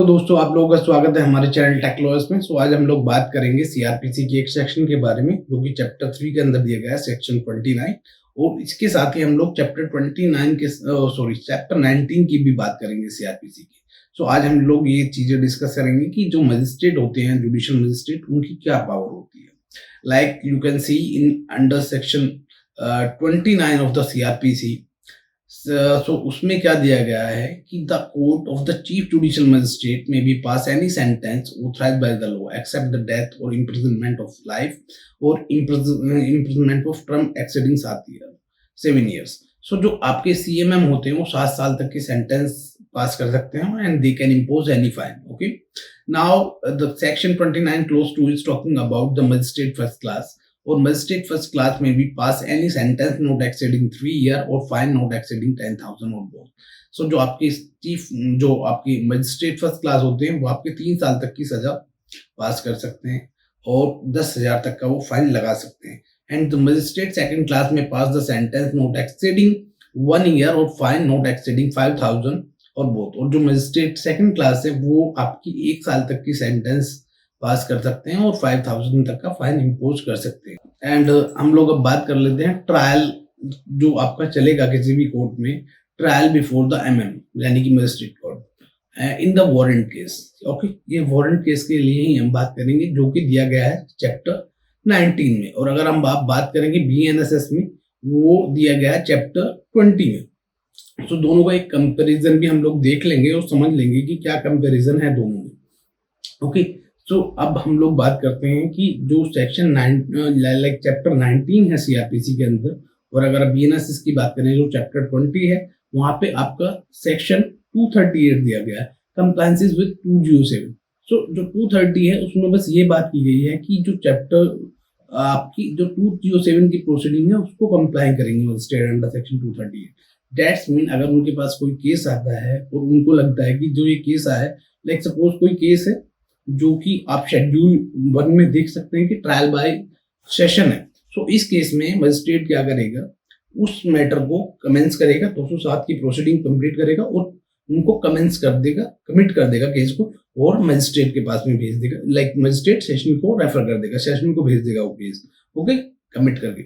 दोस्तों, आप लोगों का स्वागत है हमारे चैनल टेक्लॉयर्स में। आज हम लोग बात करेंगे सीआरपीसी के एक सेक्शन के बारे में जो कि चैप्टर 3 के अंदर दिया गया है, सेक्शन 29। और इसके साथ ही हम लोग चैप्टर 19 की भी बात करेंगे सीआरपीसी की। आज हम लोग ये चीजें डिस्कस करेंगे कि जो मजिस्ट्रेट होते हैं, जुडिशियल मजिस्ट्रेट, उनकी क्या पावर होती है। Like you can see in under section 29 of the CrPC. उसमें क्या दिया गया है कि the court of the chief judicial magistrate में बी pass any sentence authorised by the law except the death और इम्प्रिजनमेंट ऑफ लाइफ और imprisonment of term exceeding 7 years। जो आपके सीएमएम होते हैं वो 7 साल तक की सेंटेंस पास कर सकते हैं and they can impose any fine. Okay, now the section 29 clause 2 is talking about the magistrate first class. और मजिस्ट्रेट फर्स्ट क्लास में भी pass any sentence not exceeding 3 years और फाइन नॉट एक्सीडिंग 10,000 और both. जो आपके जो आपकी magistrate first class होते हैं वो आपके 3 साल तक की सजा पास कर सकते हैं और 10,000 तक का वो फाइन लगा सकते हैं। And the magistrate second class में pass the sentence not exceeding 1 year और फाइन नॉट एक्सीडिंग 5,000 और बोथ। और जो मजिस्ट्रेट सेकंड क्लास है वो आपकी 1 साल तक की सेंटेंस पास कर सकते हैं और 5,000 तक का फाइन इम्पोज कर सकते हैं। एंड हम लोग अब बात कर लेते हैं ट्रायल जो आपका चलेगा किसी भी कोर्ट में, ट्रायल बिफोर द एमएम यानी कि magistrate court in the warrant case. Okay, ये वारंट केस के लिए ही हम बात करेंगे जो कि दिया गया है चैप्टर 19 में। और अगर हम बात करेंगे बीएनएसएस में, वो दिया गया है चैप्टर 20 में। दोनों का एक कंपैरिजन भी हम लोग देख लेंगे और समझ लेंगे कि क्या कंपैरिजन है दोनों में। ओके, अब हम लोग बात करते हैं कि जो सेक्शन 9 चैप्टर 19 है सीआरपीसी के अंदर, और अगर बीएनएसएस की बात करें जो चैप्टर 20 है, वहां पे आपका सेक्शन 238 दिया गया है, कंप्लायंसेस विद 207। जो 230 है उसमें बस ये बात की गई है कि जो चैप्टर आपकी जो 207 की प्रोसीडिंग है उसको कंप्लाई करेंगे magistrate under section 238। That's mean अगर उनके पास कोई केस आता है और उनको लगता है कि जो ये केस आया है, लाइक सपोज कोई केस है जो कि आप शेड्यूल 1 में देख सकते हैं कि ट्रायल बाय सेशन है। इस केस में मजिस्ट्रेट क्या करेगा, उस मैटर को कमेंस करेगा, 207 की प्रोसीडिंग कंप्लीट करेगा और उनको कमेंस कर देगा, कमिट कर देगा केस को और मजिस्ट्रेट के पास में भेज देगा। लाइक मजिस्ट्रेट सेशन को रेफर कर देगा, सेशन को भेज देगा वो केस, ओके, कमिट करके।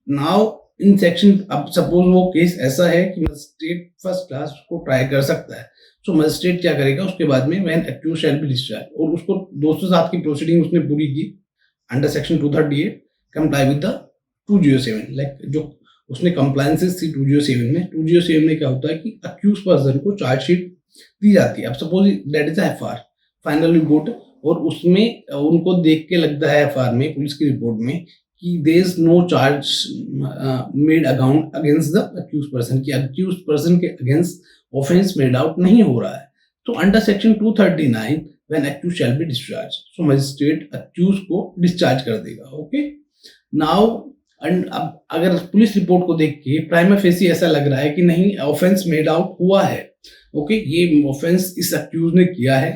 नाउ इन सेक्शन, अब सपोज वो केस ऐसा है कि मजिस्ट्रेट फर्स्ट क्लास को ट्राई कर सकता है। मजिस्ट्रेट क्या करेगा उसके बाद में, when accused shell be discharge, और उसको 207 की प्रोसीडिंग उसने पूरी की under section 238, comply with the 207। Like जो उसने कंप्लायंसेस थी 207 में, 207 में क्या होता है कि अक्यूज पर्सन को चार्जशीट दी जाती है। अब suppose that is FR, final report, और उसमें उनको देख के लगता है एफआर में, पुलिस की रिपोर्ट में, कि there is no charge made against the accused person, कि अक्यूज पर्सन के अगेंस्ट ऑफेंस मेड आउट नहीं हो रहा है। Under section 239 when accused shall be discharge, magistrate accused को डिस्चार्ज कर देगा। ओके, नाउ अब अगर पुलिस रिपोर्ट को देख के प्राइमा फेसी ऐसा लग रहा है कि नहीं ऑफेंस मेड आउट हुआ है, ओके, ये ऑफेंस इस अक्यूज ने किया है,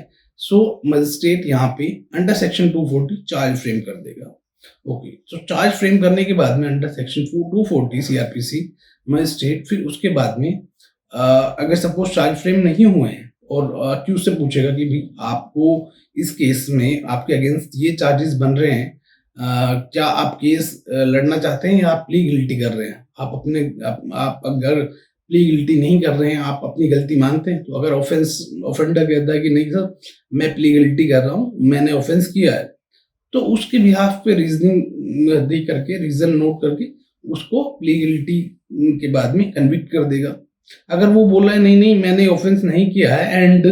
मजिस्ट्रेट यहाँ पे अंडर सेक्शन 240 चार्ज फ्रेम कर देगा। ओके, चार्ज फ्रेम करने के बाद में अंडर सेक्शन 240 सीआरपीसी मजिस्ट्रेट फिर उसके बाद में अगर सपोज चार्ज फ्रेम नहीं हुए हैं और अक्यूज से पूछेगा कि भाई आपको इस केस में आपके अगेंस्ट ये चार्जेस बन रहे हैं, क्या आप केस लड़ना चाहते हैं या आप प्ली गिल्टी कर रहे हैं। आप अगर प्ली गिल्टी नहीं कर रहे हैं, आप अपनी गलती मानते हैं, तो अगर ऑफेंडर कहता है कि नहीं सर मैं प्ली गिल्टी कर रहा हूँ, मैंने ऑफेंस किया है, तो उसके बिहाफ पे रीजनिंग दे करके, रीजन नोट करके उसको प्ली गिल्टी के बाद में कन्विक्ट कर देगा। अगर वो बोल रहा है नहीं नहीं मैंने ऑफेंस नहीं किया है and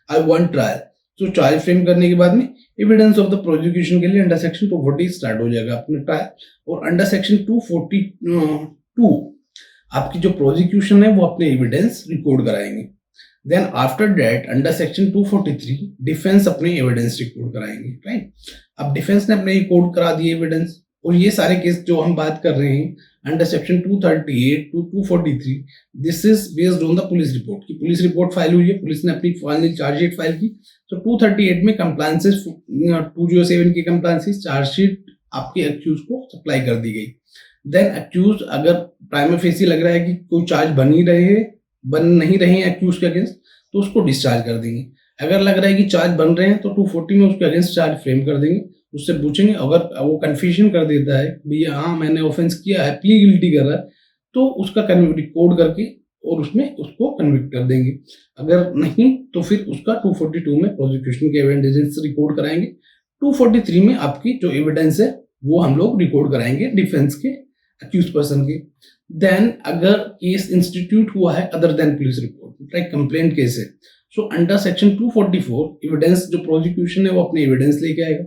I want trial, charge frame करने के बाद में एविडेंस ऑफ द प्रोसिक्यूशन के लिए अंडर सेक्शन 240 स्टार्ट हो जाएगा अपने ट्रायल। और अंडर सेक्शन 242 आपकी जो प्रोसिक्यूशन है वो अपने एविडेंस रिकॉर्ड कराएंगे। Then after that under section 243 defence अपने एविडेंस रिकॉर्ड कराएंगे, राइट। अब डिफेंस ने अपने रिकॉर्ड करा दिए एविडेंस, और ये सारे केस जो हम बात कर रहे हैं under section 238 to 243, this is based on the police report, की पुलिस रिपोर्ट फाइल हुई है, पुलिस ने अपनी फाइनल चार्जशीट फाइल की। 238 में कंप्लायंसेस 207 की कंप्लायंसेस चार्जशीट आपके अक्यूज को सप्लाई कर दी गई। देन अक्यूज अगर प्राइमा फेसी लग रहा है कि कोई चार्ज बन नहीं रहे हैं अक्यूज के अगेंस्ट, तो उसको डिस्चार्ज कर देंगे। अगर लग रहा है कि चार्ज बन रहे हैं तो 240 में उसके अगेंस्ट चार्ज फ्रेम कर देंगे, उससे पूछेंगे। अगर वो कन्फ्यूजन कर देता है भैया हाँ मैंने ऑफेंस किया है, प्ली गिल्टी कर रहा है, तो उसका रिकॉर्ड करके और उसमें उसको कन्विक्ट कर देंगे। अगर नहीं तो फिर उसका 242 में प्रोसिक्यूशन के एविडेंस रिकॉर्ड कराएंगे। 243 में आपकी जो एविडेंस है वो हम लोग रिकॉर्ड कराएंगे डिफेंस के अक्यूज पर्सन के। देन अगर केस इंस्टीट्यूट हुआ है other than police report, like complaint case है, सो अंडर सेक्शन 244 एविडेंस जो प्रोसिक्यूशन है वो अपने एविडेंस लेके आएगा।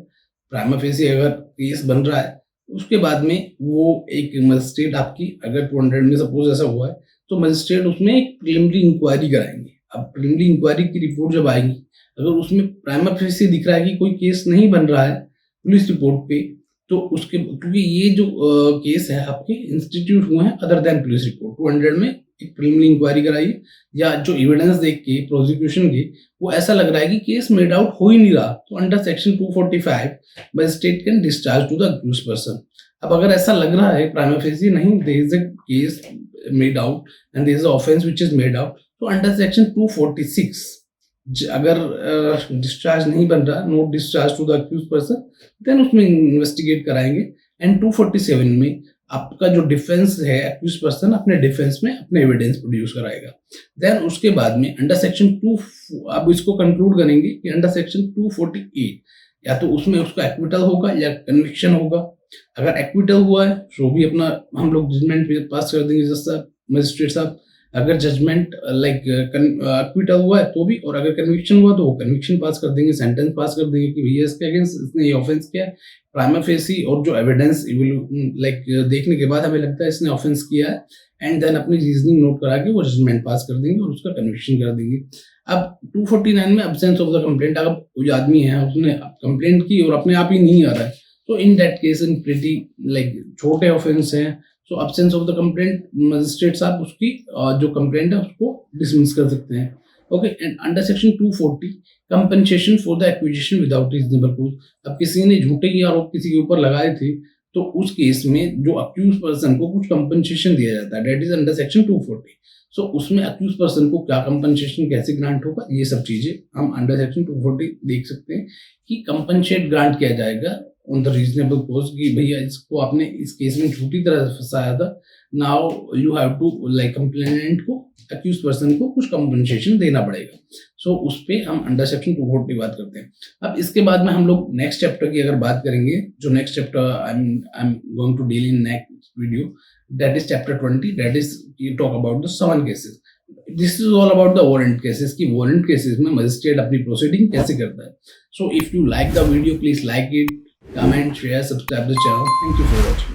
प्राइमा फेसी अगर केस बन रहा है उसके बाद में वो एक मजिस्ट्रेट आपकी, अगर 200 में सपोज ऐसा हुआ है तो मजिस्ट्रेट उसमें एक प्रिलिमिनरी इंक्वायरी कराएंगे। अब प्रिलिमिनरी इंक्वायरी की रिपोर्ट जब आएगी, अगर उसमें प्राइमा फेसी दिख रहा है कि कोई केस नहीं बन रहा है पुलिस रिपोर्ट पे, तो उसके क्योंकि ये जो केस है आपके इंस्टीट्यूट हुए हैं अदर देन पुलिस रिपोर्ट, 200 में एक प्रिलिमिनरी इंक्वायरी कराई या जो एविडेंस देख के प्रोसिक्यूशन के वो ऐसा लग रहा है कि केस मेड आउट हो ही नहीं रहा, तो under section 245 magistrate can discharge to the accused person. अब अगर ऐसा लग रहा है प्राइमा फेसी नहीं there is a case made out and there is a offence which is made out, तो अंडर सेक्शन 246 अगर डिस्चार्ज नहीं बन रहा, not discharge to the accused person, then उसमें इन्वेस्टिगेट कराएंगे। एंड 247 में आपका जो डिफेंस है अक्यूज पर्सन अपने डिफेंस में अपने एविडेंस प्रोड्यूस कराएगा। देन उसके बाद में अंडर सेक्शन 2 अब इसको कंक्लूड करेंगे कि अंडर सेक्शन 248 या तो उसमें उसका एक्विटल होगा या कन्विक्शन होगा। अगर एक्विटल हुआ है तो भी अपना हम लोग जजमेंट पास कर देंगे जज साहब, मजिस्ट्रेट साहब। अगर जजमेंट लाइक एक्विटल हुआ है तो भी, और अगर कन्विक्शन हुआ तो वो कन्विक्शन पास कर देंगे, सेंटेंस पास कर देंगे कि भैया इसके अगेंस्ट इसने ये ऑफेंस किया है। प्राइमा फेसी और जो एविडेंस लाइक देखने के बाद हमें लगता है इसने ऑफेंस किया है, एंड देन अपनी रीजनिंग नोट करा के वो जजमेंट पास कर देंगे और उसका कन्विक्शन कर देंगे। अब 249 में एब्सेंस ऑफ द कंप्लेंट, अगर कोई आदमी है उसने कंप्लेंट की और अपने आप ही नहीं आ रहा है, तो in that case in pretty like छोटे ऑफेंस हैं, so absence of the complaint magistrate साहब उसकी जो कंप्लेंट है उसको डिसमिस कर सकते हैं। Okay, and under section 240 compensation for the acquisition without reasonable cause. अब किसी ने झूठे की आरोप किसी के ऊपर लगाए थे तो उस केस में जो अक्यूज पर्सन को कुछ कंपनसेशन दिया जाता है, दैट इज अंडर सेक्शन 240। सो उसमें अक्यूज पर्सन को क्या कंपनसेशन कैसे ग्रांट होगा, ये सब चीजें हम अंडर सेक्शन 240 देख सकते हैं कि कंपनसेट ग्रांट किया जाएगा ऑन द रीजनेबल कॉज कि भैया इसको आपने इस केस में झूठी तरह से फंसाया था, now you have to like complainant को अक्यूज पर्सन को कुछ कंपनसेशन देना पड़ेगा। सो उस पे हम अंडर सेक्शन 240 बात करते हैं। अब इसके बाद में हम लोग नेक्स्ट चैप्टर की अगर बात करेंगे, जो next chapter I am going to deal in next video, that is chapter 20, that is you talk about the summon cases. This is all about the warrant cases की वारंट केसेस में magistrate अपनी proceeding कैसे करता है। So if you like the video please like it, comment, share, subscribe the channel. Thank you for watching.